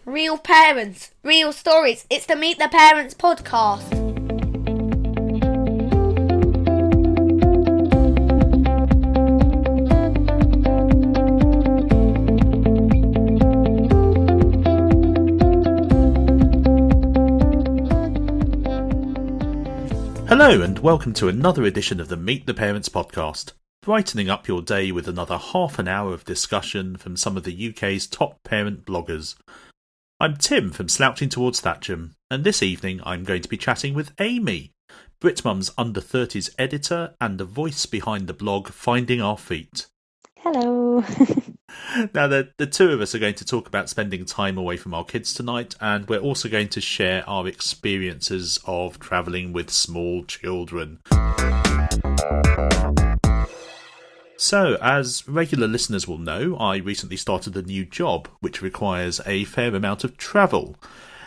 real parents, real stories. It's the Meet the Parents podcast. Hello and welcome to another edition of the Meet the Parents podcast, brightening up your day with another half an hour of discussion from some of the UK's top parent bloggers. I'm Tim from Slouching Towards Thatcham, and this evening I'm going to be chatting with Amie, Britmum's under-30s editor and the voice behind the blog Finding Our Feet. Hello. Now, the two of us are going to talk about spending time away from our kids tonight, and we're also going to share our experiences of travelling with small children. So, as regular listeners will know, I recently started a new job, which requires a fair amount of travel.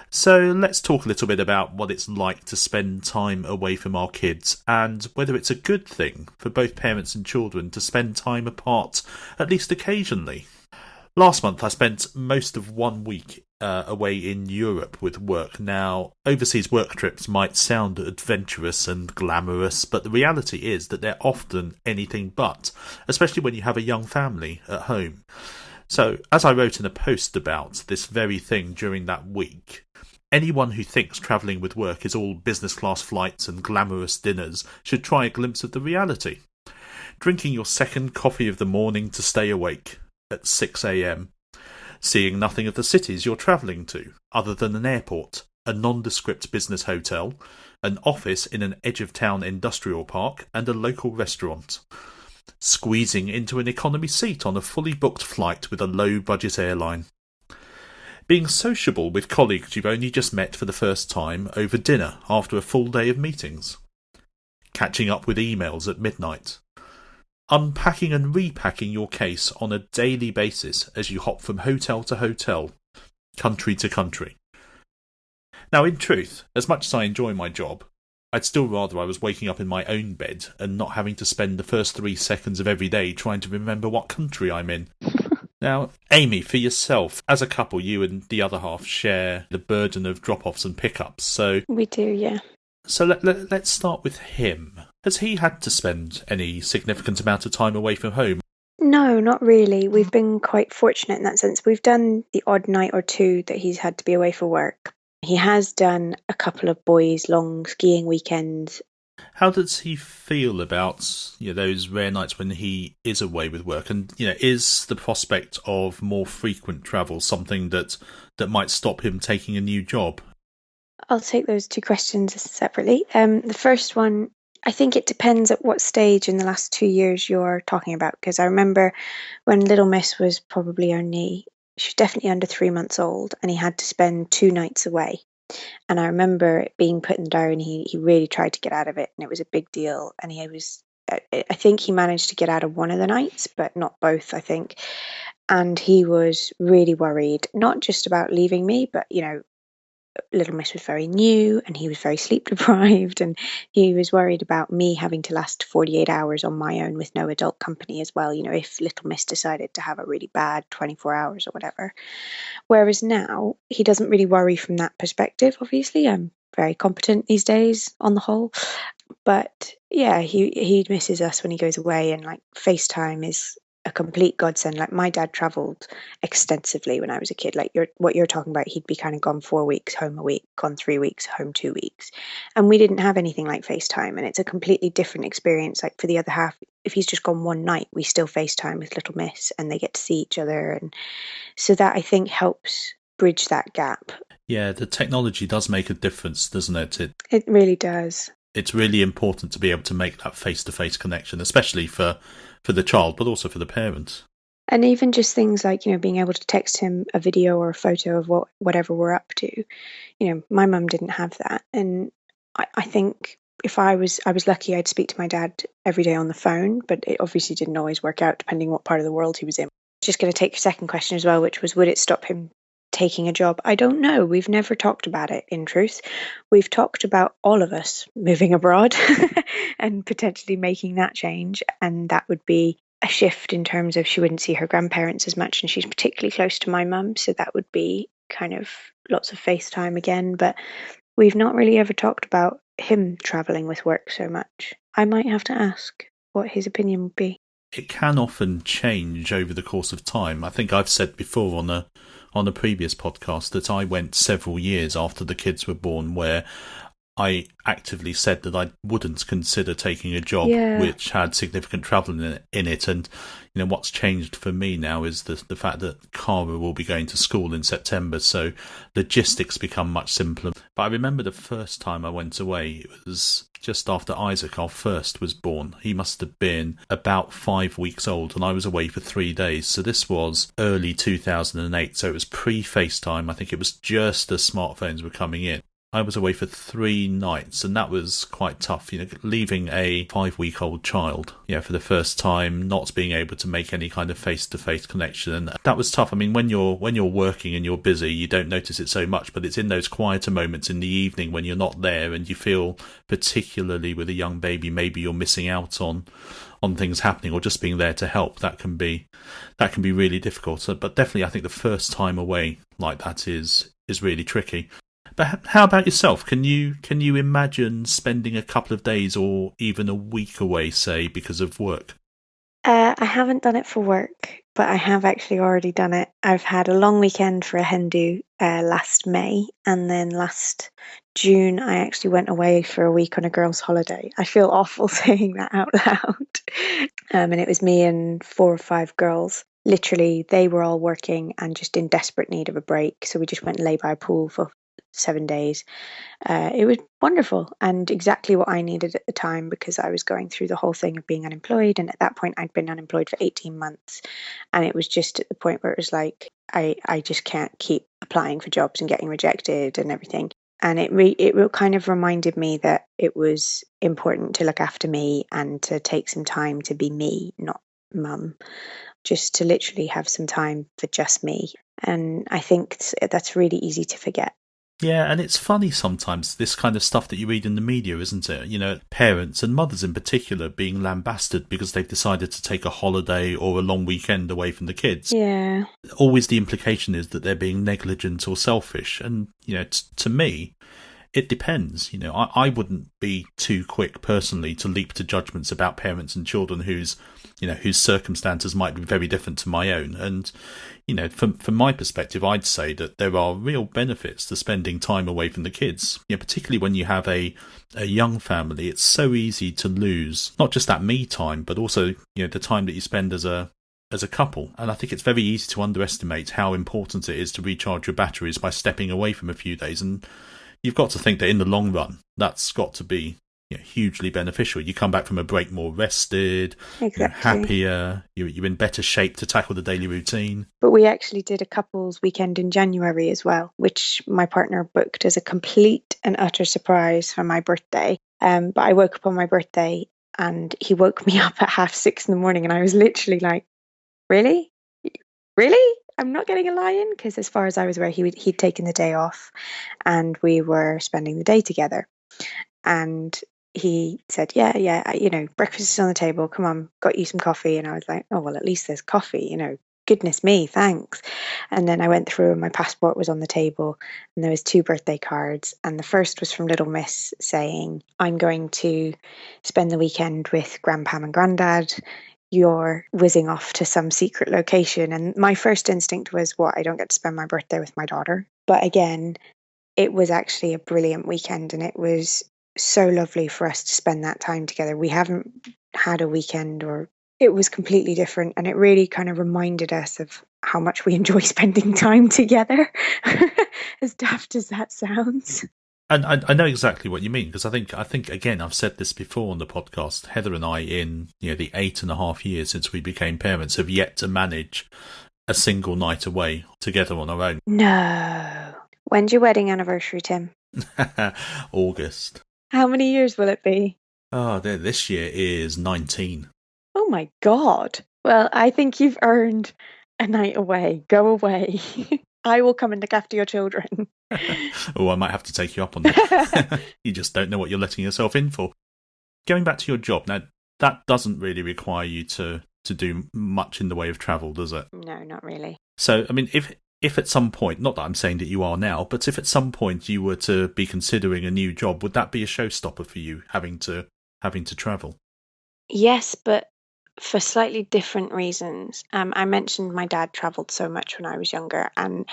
So let's talk a little bit about what it's like to spend time away from our kids and whether it's a good thing for both parents and children to spend time apart, at least occasionally. Last month I spent most of 1 week away in Europe with work. Now, overseas work trips might sound adventurous and glamorous, but the reality is that they're often anything but, especially when you have a young family at home. So, as I wrote in a post about this very thing during that week, anyone who thinks travelling with work is all business class flights and glamorous dinners should try a glimpse of the reality. Drinking your second coffee of the morning to stay awake at 6 a.m, seeing nothing of the cities you're travelling to, other than an airport, a nondescript business hotel, an office in an edge-of-town industrial park, and a local restaurant. Squeezing into an economy seat on a fully booked flight with a low-budget airline. Being sociable with colleagues you've only just met for the first time over dinner after a full day of meetings. Catching up with emails at midnight. Unpacking and repacking your case on a daily basis as you hop from hotel to hotel, country to country. Now, in truth, as much as I enjoy my job, I'd still rather I was waking up in my own bed and not having to spend the first 3 seconds of every day trying to remember what country I'm in. Now, Amie, for yourself, as a couple, you and the other half share the burden of drop-offs and pickups. So We do, yeah. So let's start with him. Has he had to spend any significant amount of time away from home? No, not really. We've been quite fortunate in that sense. We've done the odd night or two that he's had to be away for work. He has done a couple of boys' long skiing weekends. How does he feel about those rare nights when he is away with work? And is the prospect of more frequent travel something that might stop him taking a new job? I'll take those two questions separately. The first one, I think it depends at what stage in the last 2 years you're talking about, because I remember when little Miss was probably she was definitely under 3 months old, and he had to spend 2 nights away. And I remember it being put in the diary, and he really tried to get out of it, and it was a big deal. And I think he managed to get out of one of the nights, but not both, I think. And he was really worried, not just about leaving me, but little Miss was very new and he was very sleep deprived, and he was worried about me having to last 48 hours on my own with no adult company as well, if little Miss decided to have a really bad 24 hours or whatever. Whereas now he doesn't really worry from that perspective. Obviously, I'm very competent these days on the whole, but yeah, he misses us when he goes away, and like FaceTime is a complete godsend. Like, my dad travelled extensively when I was a kid. Like what you're talking about, he'd be kind of gone 4 weeks, home a week, gone 3 weeks, home 2 weeks. And we didn't have anything like FaceTime, and it's a completely different experience. Like, for the other half, if he's just gone one night, we still FaceTime with little Miss and they get to see each other. And so that, I think, helps bridge that gap. Yeah, the technology does make a difference, doesn't it? It really does. It's really important to be able to make that face-to-face connection, especially for the child, but also for the parent. And even just things like, being able to text him a video or a photo of whatever we're up to. My mum didn't have that. And I think if I was lucky, I'd speak to my dad every day on the phone, but it obviously didn't always work out depending what part of the world he was in. Just going to take your second question as well, which was, would it stop him taking a job? I don't know. We've never talked about it, in truth. We've talked about all of us moving abroad and potentially making that change, and that would be a shift in terms of she wouldn't see her grandparents as much, and she's particularly close to my mum, so that would be kind of lots of FaceTime again, but we've not really ever talked about him travelling with work so much. I might have to ask what his opinion would be. It can often change over the course of time. I think I've said before on a previous podcast that I went several years after the kids were born where I actively said that I wouldn't consider taking a job which had significant travel in it. And, you know, what's changed for me now is the fact that Cara will be going to school in September, so logistics become much simpler. But I remember the first time I went away, it was just after Isaac, our first, was born. He must have been about 5 weeks old, and I was away for 3 days. So this was early 2008, so it was pre-FaceTime. I think it was just as smartphones were coming in. I was away for 3 nights, and that was quite tough, you know, leaving a 5-week-old child, you know, for the first time, not being able to make any kind of face-to-face connection, and that was tough. I mean, when you're working and you're busy, you don't notice it so much, but it's in those quieter moments in the evening when you're not there, and you feel, particularly with a young baby, maybe you're missing out on things happening or just being there to help. That can be really difficult. So, but definitely, I think the first time away like that is really tricky. But how about yourself? Can you imagine spending a couple of days or even a week away, say, because of work? I haven't done it for work, but I have actually already done it. I've had a long weekend for a hen do last May, and then last June I actually went away for a week on a girls' holiday. I feel awful saying that out loud. And it was me and 4 or 5 girls. Literally, they were all working and just in desperate need of a break. So we just went and lay by a pool for 7 days. It was wonderful and exactly what I needed at the time, because I was going through the whole thing of being unemployed, and at that point I'd been unemployed for 18 months, and it was just at the point where it was like I just can't keep applying for jobs and getting rejected and everything. And it kind of reminded me that it was important to look after me and to take some time to be me, not mum, just to literally have some time for just me. And I think that's really easy to forget. Yeah, and it's funny sometimes, this kind of stuff that you read in the media, isn't it? You know, parents and mothers in particular being lambasted because they've decided to take a holiday or a long weekend away from the kids. Yeah. Always the implication is that they're being negligent or selfish. And, you know, to me, it depends. You know, I wouldn't be too quick personally to leap to judgments about parents and children whose circumstances might be very different to my own. And, you know, from my perspective, I'd say that there are real benefits to spending time away from the kids. You know, particularly when you have a young family, it's so easy to lose not just that me time, but also, you know, the time that you spend as a couple. And I think it's very easy to underestimate how important it is to recharge your batteries by stepping away from a few days. And you've got to think that in the long run, that's got to be, you know, hugely beneficial. You come back from a break more rested, exactly. You're happier, you're in better shape to tackle the daily routine. But we actually did a couples weekend in January as well, which my partner booked as a complete and utter surprise for my birthday. But I woke up on my birthday and he woke me up at 6:30 in the morning, and I was literally like, really? I'm not getting a lie-in? Because as far as I was aware, he'd taken the day off and we were spending the day together. And he said, yeah, you know, breakfast is on the table. Come on, got you some coffee. And I was like, oh, well, at least there's coffee, you know. Goodness me, thanks. And then I went through and my passport was on the table and there was 2 birthday cards. And the first was from Little Miss saying, I'm going to spend the weekend with Grandpam and Grandad. You're whizzing off to some secret location. And my first instinct was, what, I don't get to spend my birthday with my daughter. But again, it was actually a brilliant weekend, and it was so lovely for us to spend that time together. We haven't had a weekend, or it was completely different, and it really kind of reminded us of how much we enjoy spending time together, as daft as that sounds. And I know exactly what you mean, because I think again, I've said this before on the podcast, Heather and I, in, you know, the 8.5 years since we became parents, have yet to manage a single night away together on our own. No. When's your wedding anniversary, Tim? August. How many years will it be? Oh, this year is 19. Oh my God. Well, I think you've earned a night away. Go away. I will come and look after your children. Oh, I might have to take you up on that. You just don't know what you're letting yourself in for. Going back to your job, now, that doesn't really require you to do much in the way of travel, does it? No, not really. So, I mean, if at some point, not that I'm saying that you are now, but if at some point you were to be considering a new job, would that be a showstopper for you having to travel? Yes, but for slightly different reasons. I mentioned my dad travelled so much when I was younger, and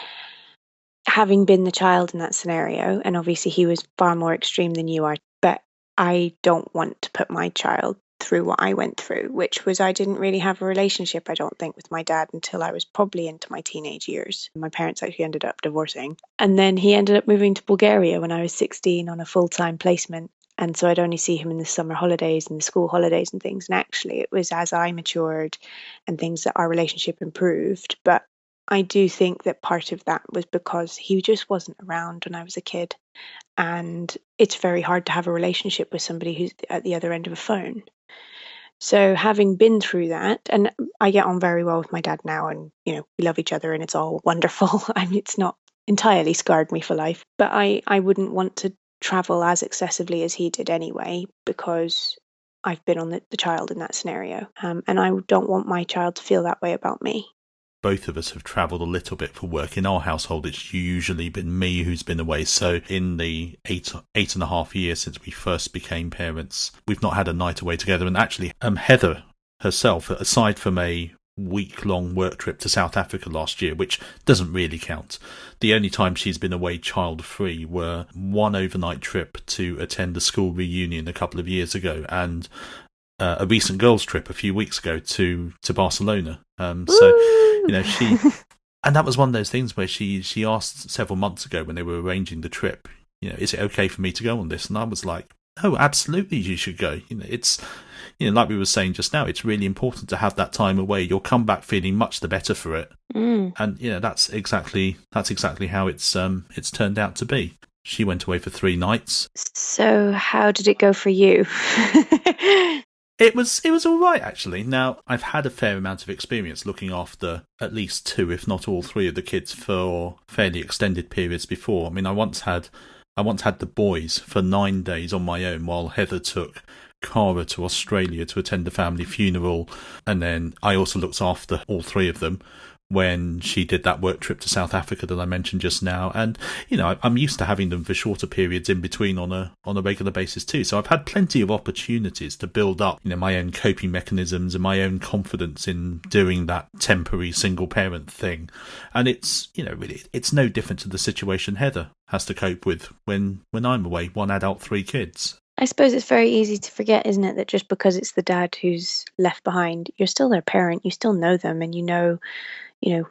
having been the child in that scenario, and obviously he was far more extreme than you are, but I don't want to put my child through what I went through, which was I didn't really have a relationship, I don't think, with my dad until I was probably into my teenage years. My parents actually ended up divorcing. And then he ended up moving to Bulgaria when I was 16 on a full time placement. And so I'd only see him in the summer holidays and the school holidays and things. And actually, it was as I matured and things that our relationship improved. But I do think that part of that was because he just wasn't around when I was a kid. And it's very hard to have a relationship with somebody who's at the other end of a phone. So having been through that, and I get on very well with my dad now, and we love each other, and it's all wonderful. I mean, it's not entirely scarred me for life, but I wouldn't want to travel as excessively as he did anyway, because I've been on the child in that scenario, and I don't want my child to feel that way about me. Both of us have travelled a little bit for work. In our household, it's usually been me who's been away. So in the eight and a half years since we first became parents, we've not had a night away together. And actually, Heather herself, aside from a week-long work trip to South Africa last year, which doesn't really count, the only time she's been away child-free were one overnight trip to attend a school reunion a couple of years ago, and a recent girls' trip a few weeks ago to Barcelona. So she, and that was one of those things where she asked several months ago when they were arranging the trip, is it okay for me to go on this? And I was like, oh, absolutely, you should go. It's like we were saying just now, it's really important to have that time away. You'll come back feeling much the better for it. And that's exactly how it's turned out to be. She went away for 3 nights. So how did it go for you? It was all right, actually. Now, I've had a fair amount of experience looking after at least 2, if not all 3 of the kids for fairly extended periods before. I mean, I once had the boys for 9 days on my own while Heather took Cara to Australia to attend the family funeral, and then I also looked after all 3 of them when she did that work trip to South Africa that I mentioned just now. And I'm used to having them for shorter periods in between on a regular basis too. So I've had plenty of opportunities to build up my own coping mechanisms and my own confidence in doing that temporary single parent thing. And it's really it's no different to the situation Heather has to cope with when I'm away, 1 adult, 3 kids. I suppose it's very easy to forget, isn't it, that just because it's the dad who's left behind, you're still their parent, you still know them, and you know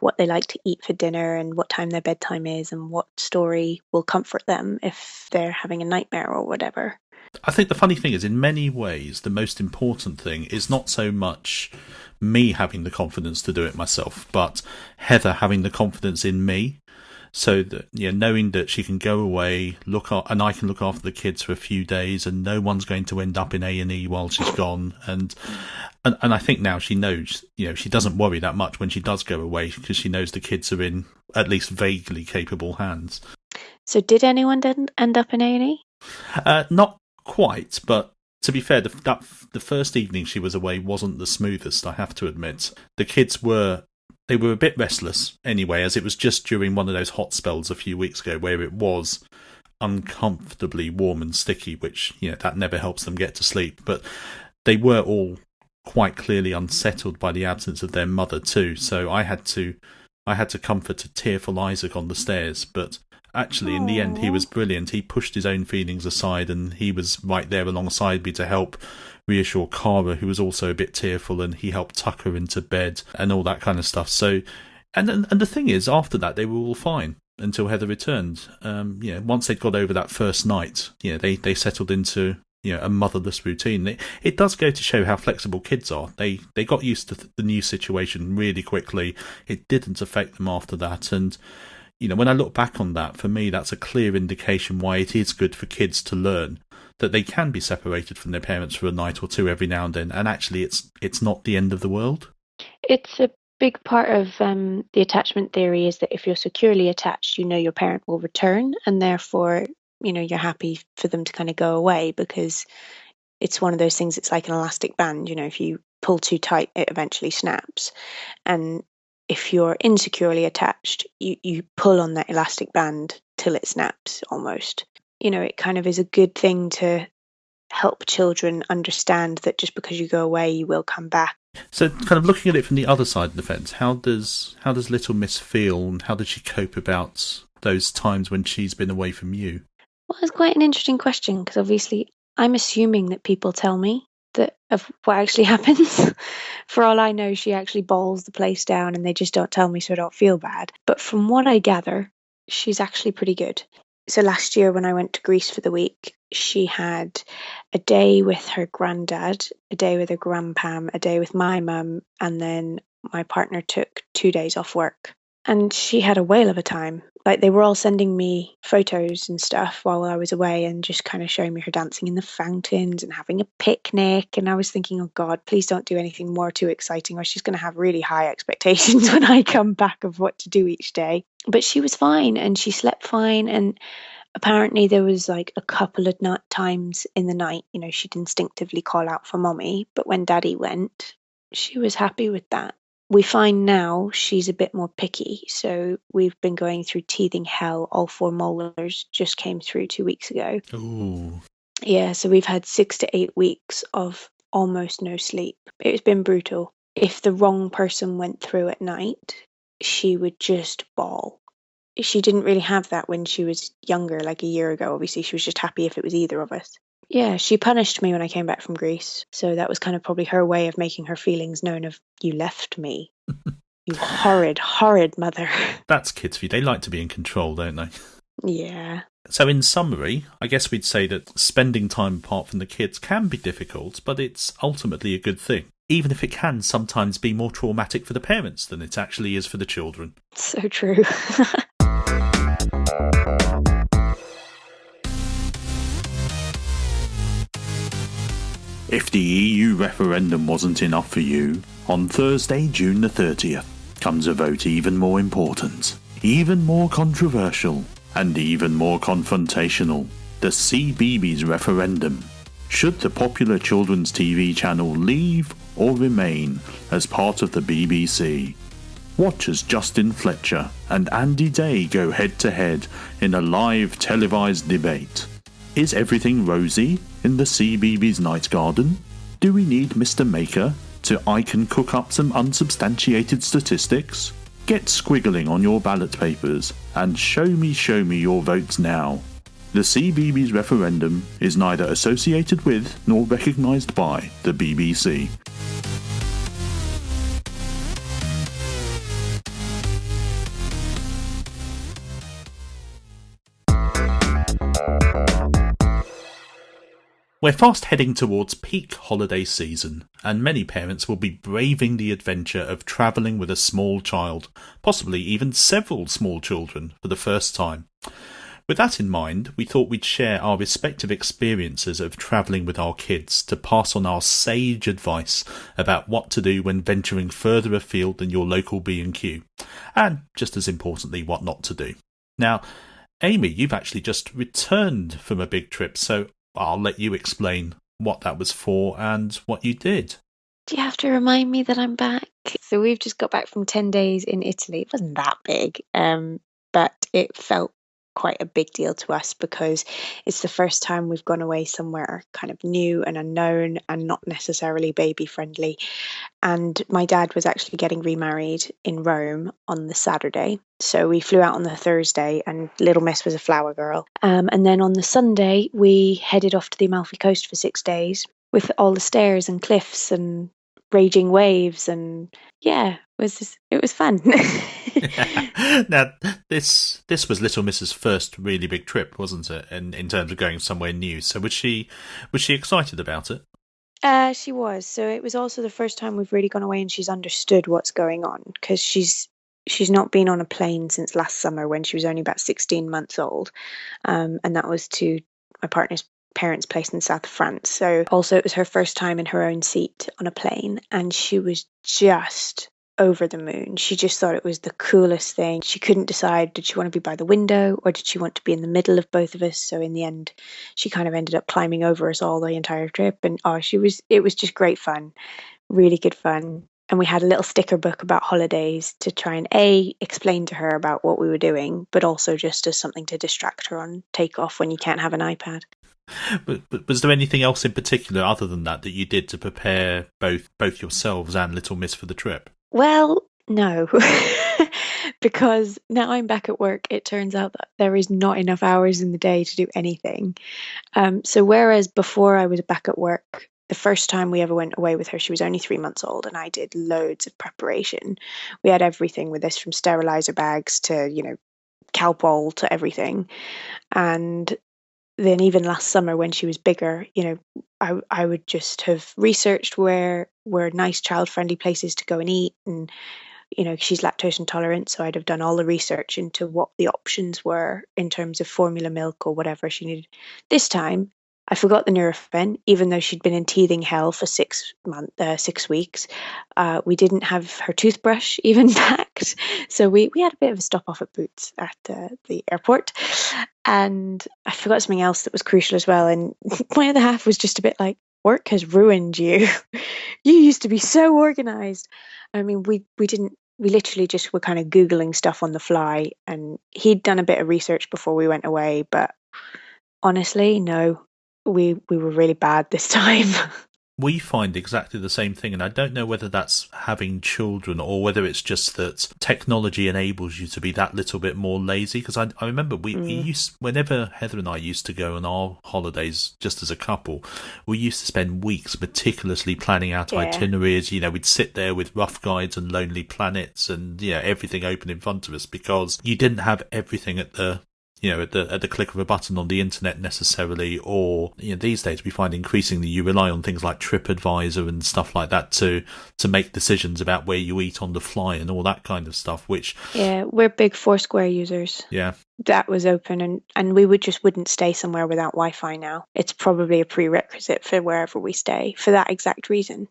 what they like to eat for dinner and what time their bedtime is and what story will comfort them if they're having a nightmare or whatever. I think the funny thing is, in many ways, the most important thing is not so much me having the confidence to do it myself, but Heather having the confidence in me. So that knowing that she can go away, and I can look after the kids for a few days, and no one's going to end up in A&E while she's gone. And I think now she knows, she doesn't worry that much when she does go away because she knows the kids are in at least vaguely capable hands. So did anyone end up in A&E? Not quite, but to be fair, the first evening she was away wasn't the smoothest, I have to admit. The kids were a bit restless anyway, as it was just during one of those hot spells a few weeks ago where it was uncomfortably warm and sticky, which, that never helps them get to sleep. But they were all quite clearly unsettled by the absence of their mother too. So I had to comfort a tearful Isaac on the stairs, but actually in the end he was brilliant. He pushed his own feelings aside and he was right there alongside me to help reassure Cara, who was also a bit tearful, and he helped tuck her into bed and all that kind of stuff. So, and the thing is, after that they were all fine until Heather returned. Once they'd got over that first night, they settled into a motherless routine. It does go to show how flexible kids are. They got used to the new situation really quickly. It didn't affect them after that, and when I look back on that, for me that's a clear indication why it is good for kids to learn that they can be separated from their parents for a night or 2 every now and then, and actually it's not the end of the world. It's a big part of the attachment theory is that if you're securely attached, your parent will return, and therefore you're happy for them to kind of go away, because it's one of those things, it's like an elastic band, if you pull too tight it eventually snaps. And if you're insecurely attached, you pull on that elastic band till it snaps almost. It kind of is a good thing to help children understand that just because you go away, you will come back. So, kind of looking at it from the other side of the fence, how does Little Miss feel, and how does she cope about those times when she's been away from you? Well, it's quite an interesting question because obviously I'm assuming that people tell me that of what actually happens. For all I know, she actually bawls the place down and they just don't tell me so I don't feel bad. But from what I gather, she's actually pretty good. So last year when I went to Greece for the week, she had a day with her granddad, a day with her grandpam, a day with my mum, and then my partner took 2 days off work. And she had a whale of a time. Like, they were all sending me photos and stuff while I was away and just kind of showing me her dancing in the fountains and having a picnic. And I was thinking, oh God, please don't do anything more too exciting or she's going to have really high expectations when I come back of what to do each day. But she was fine and she slept fine. And apparently there was like a couple of times in the night, she'd instinctively call out for mommy. But when daddy went, she was happy with that. We find now she's a bit more picky, so we've been going through teething hell. All 4 molars just came through 2 weeks ago. Ooh. Yeah, so we've had 6 to 8 weeks of almost no sleep. It's been brutal. If the wrong person went through at night, she would just bawl. She didn't really have that when she was younger, like a year ago. Obviously, she was just happy if it was either of us. Yeah, she punished me when I came back from Greece. So that was kind of probably her way of making her feelings known of, you left me. You horrid, horrid mother. That's kids for you. They like to be in control, don't they? Yeah. So in summary, I guess we'd say that spending time apart from the kids can be difficult, but it's ultimately a good thing, even if it can sometimes be more traumatic for the parents than it actually is for the children. So true. If the EU referendum wasn't enough for you, on Thursday, June the 30th, comes a vote even more important, even more controversial, and even more confrontational. The CBeebies referendum. Should the popular children's TV channel leave or remain as part of the BBC? Watch as Justin Fletcher and Andy Day go head-to-head in a live televised debate. Is everything rosy in the CBeebies night garden? Do we need Mr. Maker I can cook up some unsubstantiated statistics? Get squiggling on your ballot papers and show me your votes now. The CBeebies referendum is neither associated with nor recognised by the BBC. We're fast heading towards peak holiday season, and many parents will be braving the adventure of travelling with a small child, possibly even several small children, for the first time. With that in mind, we thought we'd share our respective experiences of travelling with our kids to pass on our sage advice about what to do when venturing further afield than your local B&Q, and just as importantly, what not to do. Now, Amy, you've actually just returned from a big trip, so I'll let you explain what that was for and what you did. Do you have to remind me that I'm back? So we've just got back from 10 days in Italy. It wasn't that big, but it felt quite a big deal to us because it's the first time we've gone away somewhere kind of new and unknown and not necessarily baby friendly. And my dad was actually getting remarried in Rome on the Saturday. So we flew out on the Thursday and Little Miss was a flower girl. And then on the Sunday, we headed off to the Amalfi Coast for 6 days with all the stairs and cliffs and raging waves. And yeah, it was fun. Now, this was Little Miss's first really big trip, wasn't it? In terms of going somewhere new. So was she excited about it? She was. So it was also the first time we've really gone away and she's understood what's going on because she's not been on a plane since last summer when she was only about 16 months old. And that was to my partner's parents' place in south of France. So also it was her first time in her own seat on a plane and she was just over the moon. She just thought it was the coolest thing. She couldn't decide, did she want to be by the window or did she want to be in the middle of both of us? So in the end, she kind of ended up climbing over us all the entire trip. And it was just great fun, really good fun. And we had a little sticker book about holidays to try and explain to her about what we were doing, but also just as something to distract her on takeoff when you can't have an iPad. But was there anything else in particular other than that you did to prepare both yourselves and Little Miss for the trip? Well, no. Because now I'm back at work, it turns out that there is not enough hours in the day to do anything. So whereas before I was back at work, the first time we ever went away with her, she was only 3 months old, and I did loads of preparation. We had everything with us, from sterilizer bags to, Calpol to everything. And then even last summer when she was bigger, I would just have researched where were nice child-friendly places to go and eat, and she's lactose intolerant, so I'd have done all the research into what the options were in terms of formula milk or whatever she needed. This time, I forgot the Nurofen, even though she'd been in teething hell for 6 weeks. We didn't have her toothbrush even packed, so we had a bit of a stop off at Boots at the airport, and I forgot something else that was crucial as well. And my other half was just a bit like, "Work has ruined you. You used to be so organized." I mean, we didn't. We literally just were kind of Googling stuff on the fly, and he'd done a bit of research before we went away, but honestly, no, we were really bad this time. We find exactly the same thing, and I don't know whether that's having children or whether it's just that technology enables you to be that little bit more lazy. Because I remember we used, whenever Heather and I used to go on our holidays just as a couple, we used to spend weeks meticulously planning out itineraries. We'd sit there with rough guides and Lonely Planets and everything open in front of us, because you didn't have everything at the at the click of a button on the internet necessarily. Or these days we find increasingly you rely on things like TripAdvisor and stuff like that to make decisions about where you eat on the fly and all that kind of stuff. Which we're big Foursquare users. Yeah, that was open, and we wouldn't stay somewhere without Wi-Fi now. It's probably a prerequisite for wherever we stay for that exact reason.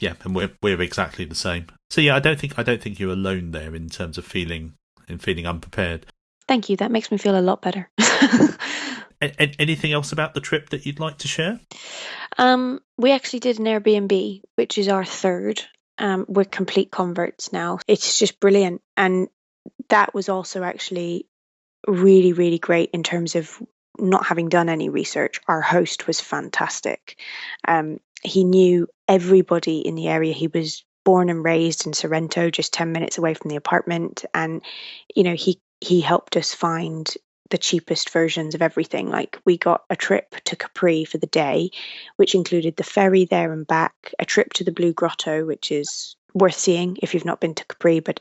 Yeah, and we're exactly the same. So yeah, I don't think you're alone there in terms of feeling unprepared. Thank you. That makes me feel a lot better. Anything else about the trip that you'd like to share? We actually did an Airbnb, which is our third. We're complete converts now. It's just brilliant. And that was also actually really, really great in terms of not having done any research. Our host was fantastic. He knew everybody in the area. He was born and raised in Sorrento, just 10 minutes away from the apartment. And, he helped us find the cheapest versions of everything. Like, we got a trip to Capri for the day, which included the ferry there and back, a trip to the Blue Grotto, which is worth seeing if you've not been to Capri, but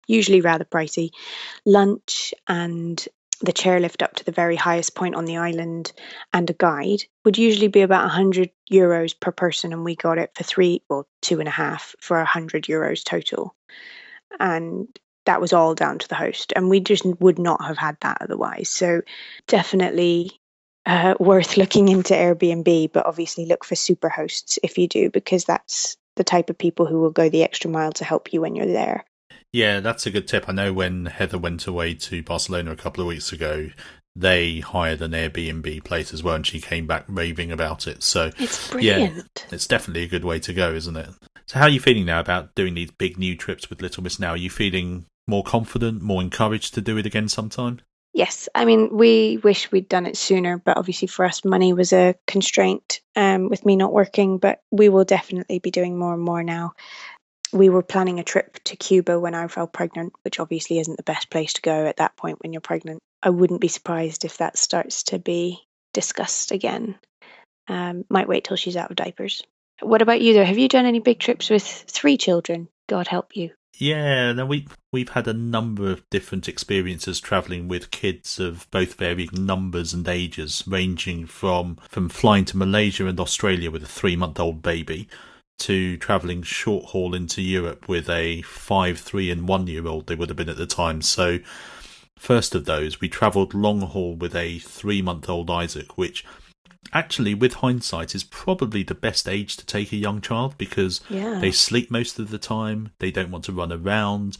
usually rather pricey, lunch, and the chairlift up to the very highest point on the island, and a guide. Would usually be about €100 per person, and we got it for 2.5 for €100 total. And that was all down to the host, and we just would not have had that otherwise. So definitely worth looking into Airbnb, but obviously look for super hosts if you do, because that's the type of people who will go the extra mile to help you when you're there. Yeah, that's a good tip. I know when Heather went away to Barcelona a couple of weeks ago, they hired an Airbnb place as well, and she came back raving about it. So it's brilliant. Yeah, it's definitely a good way to go, isn't it? So how are you feeling now about doing these big new trips with Little Miss now? Are you feeling more confident, more encouraged to do it again sometime? Yes, I mean, we wish we'd done it sooner, but obviously for us money was a constraint with me not working, but we will definitely be doing more and more now. We were planning a trip to Cuba when I fell pregnant, which obviously isn't the best place to go at that point when you're pregnant. I wouldn't be surprised if that starts to be discussed again. Might wait till she's out of diapers. What about you though? Have you done any big trips with 3 children? God help you. Yeah, no, we've had a number of different experiences travelling with kids of both varying numbers and ages, ranging from flying to Malaysia and Australia with a 3-month-old baby, to travelling short haul into Europe with a 5, 3 and 1-year-old they would have been at the time. So first of those, we travelled long haul with a 3-month-old Isaac, which actually, with hindsight, is probably the best age to take a young child, because they sleep most of the time, they don't want to run around,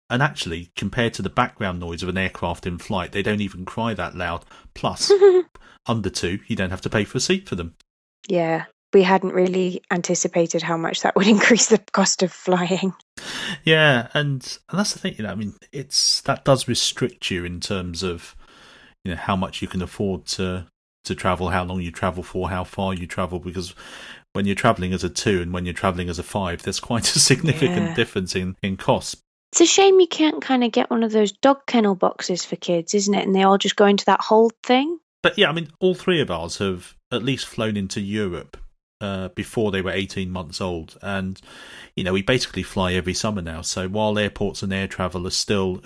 and actually, compared to the background noise of an aircraft in flight, they don't even cry that loud. Plus, under 2, you don't have to pay for a seat for them. Yeah, we hadn't really anticipated how much that would increase the cost of flying. Yeah, and that's the thing, I mean, that does restrict you in terms of, how much you can afford to travel, how long you travel for, how far you travel, because when you're travelling as a 2 and when you're travelling as a 5, there's quite a significant difference in cost. It's a shame you can't kind of get one of those dog kennel boxes for kids, isn't it? And they all just go into that whole thing. But yeah, I mean, all 3 of ours have at least flown into Europe before they were 18 months old. And, we basically fly every summer now. So while airports and air travel are still,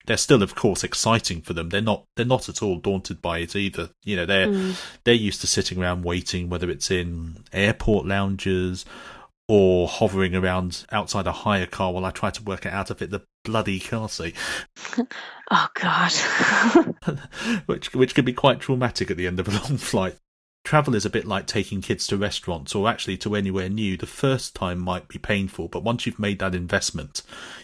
they're still, of course, exciting for them. They're not at all daunted by it either. They're used to sitting around waiting, whether it's in airport lounges or hovering around outside a hire car while I try to work it out to fit the bloody car seat. Oh, God. which can be quite traumatic at the end of a long flight. Travel is a bit like taking kids to restaurants or actually to anywhere new. The first time might be painful, but once you've made that investment,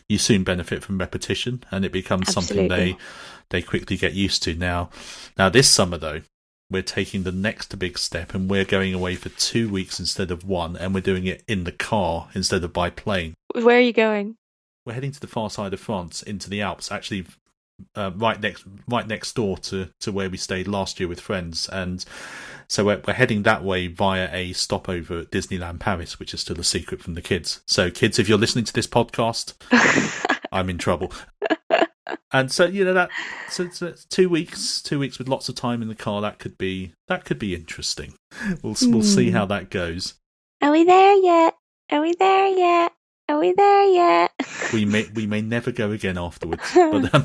you soon benefit from repetition, and it becomes something they quickly get used to. Now this summer, though, we're taking the next big step, and we're going away for 2 weeks instead of 1, and we're doing it in the car instead of by plane. Where are you going? We're heading to the far side of France, into the Alps, actually right next door to where we stayed last year with friends. And so we're heading that way via a stopover at Disneyland Paris, which is still a secret from the kids. So kids, if you're listening to this podcast, I'm in trouble. And so so it's 2 weeks, 2 weeks with lots of time in the car. That could be interesting. We'll see how that goes. Are we there yet? Are we there yet? Are we there yet? We may never go again afterwards. But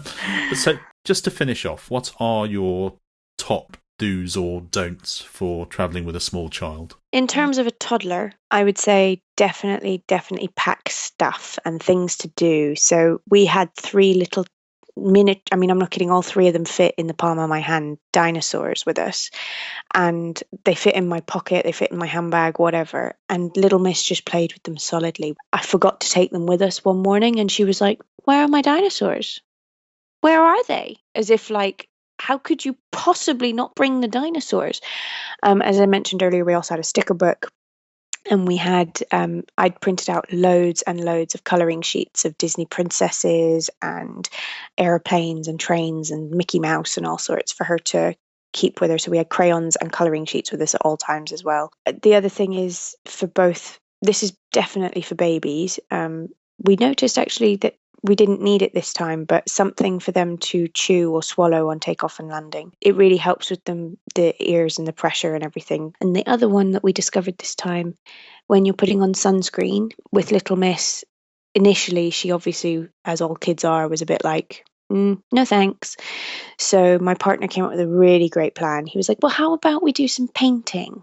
so just to finish off, what are your top do's or don'ts for travelling with a small child? In terms of a toddler, I would say definitely pack stuff and things to do. So we had 3 little I'm not kidding, all 3 of them fit in the palm of my hand, dinosaurs with us. And they fit in my pocket, they fit in my handbag, whatever. And little Miss just played with them solidly. I forgot to take them with us one morning, and she was like, "Where are my dinosaurs? Where are they?" As if like, how could you possibly not bring the dinosaurs? As I mentioned earlier, we also had a sticker book. And we had, I'd printed out loads and loads of colouring sheets of Disney princesses and airplanes and trains and Mickey Mouse and all sorts for her to keep with her. So we had crayons and colouring sheets with us at all times as well. The other thing is this is definitely for babies. We noticed actually that we didn't need it this time, but something for them to chew or swallow on takeoff and landing. It really helps with them, the ears and the pressure and everything. And the other one that we discovered this time, when you're putting on sunscreen with little Miss, initially she obviously, as all kids are, was a bit like, no thanks. So my partner came up with a really great plan. He was like, well, how about we do some painting?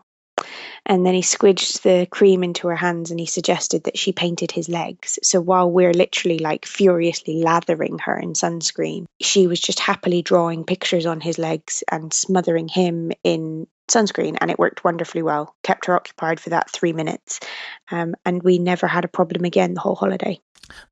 And then he squidged the cream into her hands and he suggested that she painted his legs. So while we're literally like furiously lathering her in sunscreen, she was just happily drawing pictures on his legs and smothering him in sunscreen. And it worked wonderfully well. Kept her occupied for that 3 minutes. And we never had a problem again the whole holiday.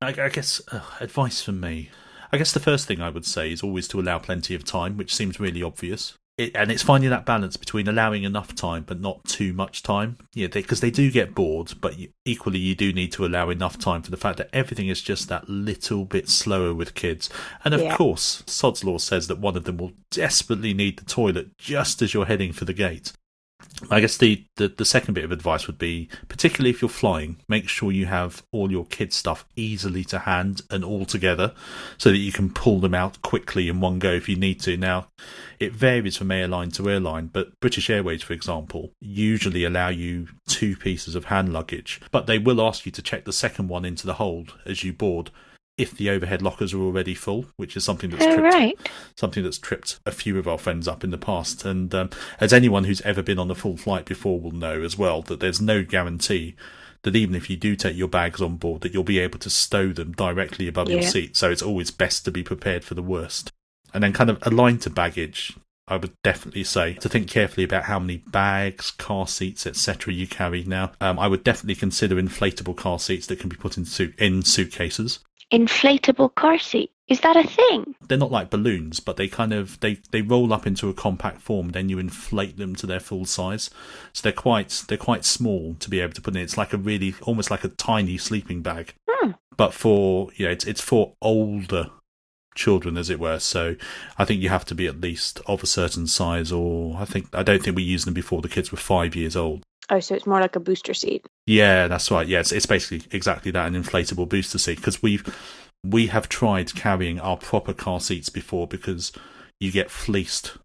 I guess advice from me. I guess the first thing I would say is always to allow plenty of time, which seems really obvious. And it's finding that balance between allowing enough time but not too much time. Yeah, because they do get bored, but equally you do need to allow enough time for the fact that everything is just that little bit slower with kids. And of course, Sod's Law says that one of them will desperately need the toilet just as you're heading for the gate. I guess the second bit of advice would be, particularly if you're flying, make sure you have all your kids' stuff easily to hand and all together so that you can pull them out quickly in one go if you need to. Now, it varies from airline to airline, but British Airways, for example, usually allow you 2 pieces of hand luggage, but they will ask you to check the second one into the hold as you board if the overhead lockers are already full, which is something that's tripped a few of our friends up in the past. And as anyone who's ever been on a full flight before will know as well, that there's no guarantee that even if you do take your bags on board, that you'll be able to stow them directly above your seat. So it's always best to be prepared for the worst. And then kind of aligned to baggage, I would definitely say to think carefully about how many bags, car seats, etc. you carry now. I would definitely consider inflatable car seats that can be put in suitcases. Inflatable car seat. Is that a thing? They're not like balloons, but they kind of they roll up into a compact form. Then you inflate them to their full size, so they're quite small to be able to put in. It's like almost like a tiny sleeping bag, but for it's for older children, as it were. So I think you have to be at least of a certain size, or I don't think we used them before the kids were 5 years old. Oh, so it's more like a booster seat. Yeah, that's right. Yeah, it's basically exactly that, an inflatable booster seat, because we have tried carrying our proper car seats before, because you get fleeced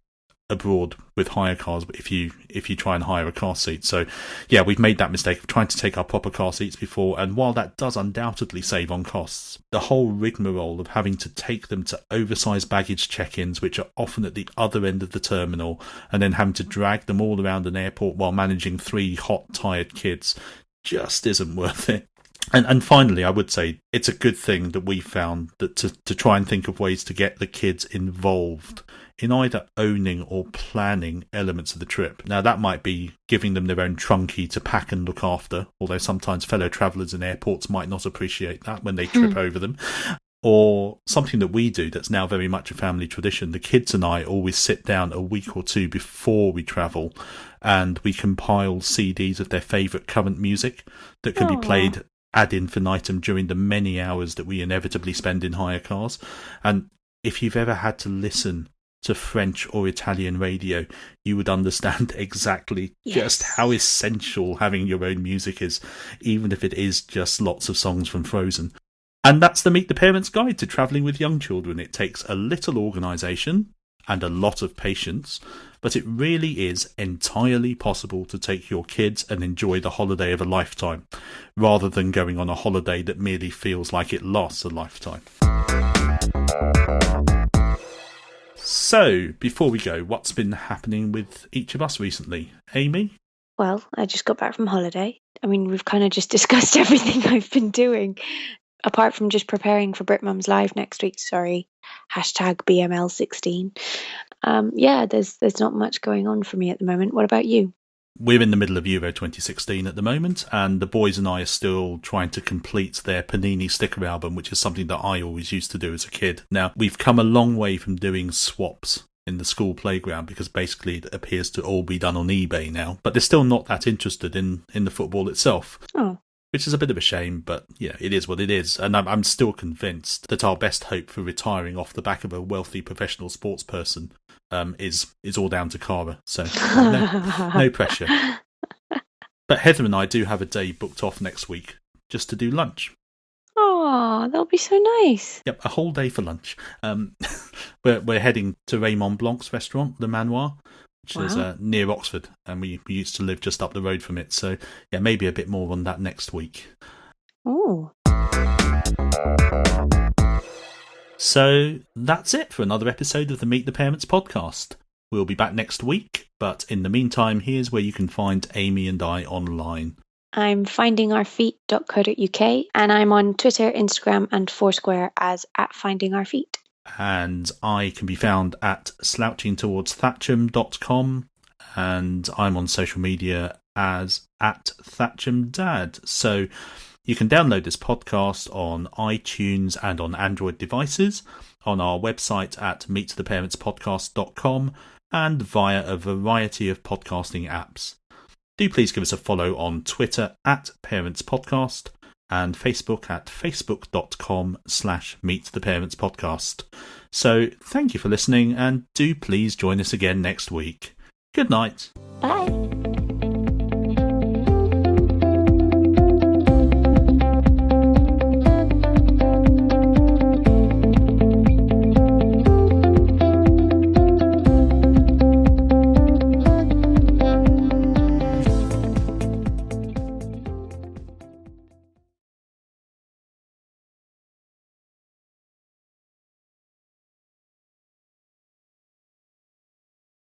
abroad with hire cars if you try and hire a car seat. So yeah, we've made that mistake of trying to take our proper car seats before, and while that does undoubtedly save on costs, the whole rigmarole of having to take them to oversized baggage check-ins, which are often at the other end of the terminal, and then having to drag them all around an airport while managing 3 hot, tired kids, just isn't worth it. And finally, I would say it's a good thing that we found that to try and think of ways to get the kids involved in either owning or planning elements of the trip. Now, that might be giving them their own trunkie to pack and look after, although sometimes fellow travellers in airports might not appreciate that when they trip over them. Or something that we do that's now very much a family tradition. The kids and I always sit down a week or two before we travel, and we compile CDs of their favourite current music that can be played ad infinitum during the many hours that we inevitably spend in hire cars. And if you've ever had to listen to French or Italian radio, you would understand exactly just how essential having your own music is, even if it is just lots of songs from Frozen. And that's the Meet the Parents Guide to Travelling with Young Children. It takes a little organisation and a lot of patience, but it really is entirely possible to take your kids and enjoy the holiday of a lifetime, rather than going on a holiday that merely feels like it lasts a lifetime. So, before we go, what's been happening with each of us recently? Amy? Well, I just got back from holiday. I mean, we've kind of just discussed everything I've been doing, apart from just preparing for Brit Mums Live next week. Sorry, #BML16. Yeah, there's not much going on for me at the moment. What about you? We're in the middle of Euro 2016 at the moment, and the boys and I are still trying to complete their Panini sticker album, which is something that I always used to do as a kid. Now, we've come a long way from doing swaps in the school playground, because basically it appears to all be done on eBay now, but they're still not that interested in the football itself. Oh. Which is a bit of a shame, but yeah, it is what it is. And I'm still convinced that our best hope for retiring off the back of a wealthy professional sports person is all down to Cara. So no pressure. But Heather and I do have a day booked off next week just to do lunch. Oh, that'll be so nice. Yep, a whole day for lunch. We're heading to Raymond Blanc's restaurant, Le Manoir, which is near Oxford, and we used to live just up the road from it. So yeah, maybe a bit more on that next week. Oh. So that's it for another episode of the Meet the Parents podcast. We'll be back next week, but in the meantime, here's where you can find Amy and I online. I'm findingourfeet.co.uk, and I'm on Twitter, Instagram and Foursquare as @findingourfeet. And I can be found at slouchingtowardsthatcham.com, and I'm on social media as @ThatchamDad. So you can download this podcast on iTunes and on Android devices, on our website at meettheparentspodcast.com, and via a variety of podcasting apps. Do please give us a follow on Twitter at ParentsPodcast and Facebook at facebook.com/meettheparentspodcast. So thank you for listening, and do please join us again next week. Good night. Bye.